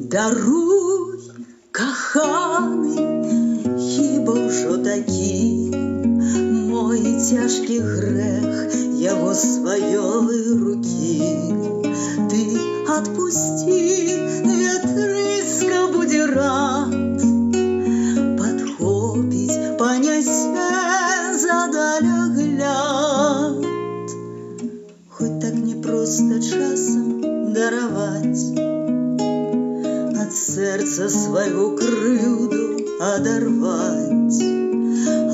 Даруй, коханий, хіба ўжо такі мой цяжкі грэх яго сваёй рукі. Ты отпусти, ветрыска будзе рад падхопіць, панясе за далягляд. Хоть так непросто часам дараваць, ад сэрца свайго крыўду адарваць.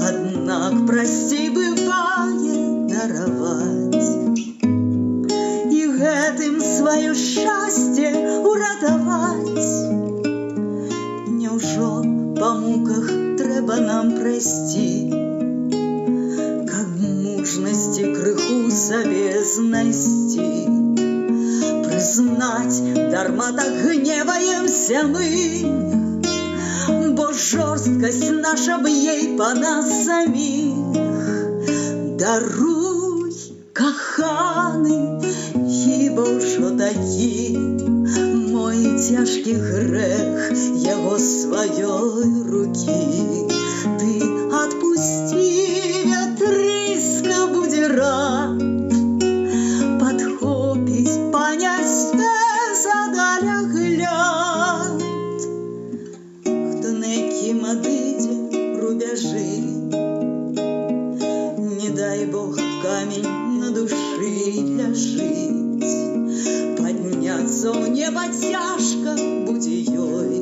Аднак прасцей бывае дараваць і гэтым сваё шчасце уратаваць. Няўжо па муках трэба нам прайсці, каб мужнасці крыху сабе знайсці? Прызнаць, дарма так гневаемся мы, бо жорсткасць наша б'е па нас саміх. Даруй, коханий, хіба ўжо такі мой цяжкі грэх яго сваёй рукі. Ты отпусти, ветрыска будзе рад падхопіць, панясе за далягляд. Хто на якім адыдзе рубяжы, не дай Бог камень на душы ляжыць, падняцца ў неба цяжка будзе ёй.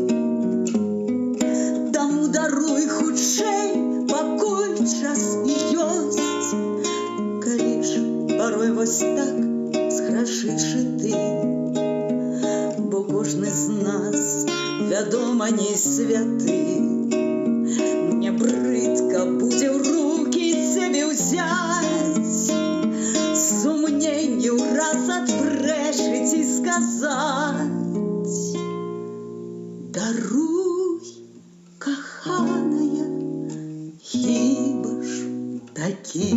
Таму даруй хутчэй, пакуль час і ёсць, калі ж парой вось так зграшыш і ты. Бо кожны з нас, вядома, не святы. Мне брыдка будзе ў рукі цябе ўзяць, сумненне ўраз адбрэшыць і сказаць: даруй, каханая, хіба ж такі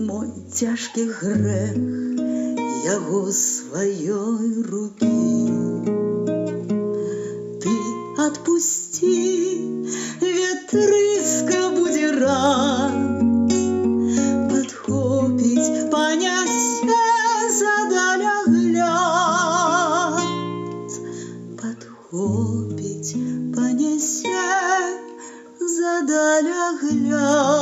мой цяжкі грэх яго сваёй рукі. Ты отпусти, ветрыска будзе рад падхопіць, панясе за далягляд. Падхопіць, панясе за далягляд.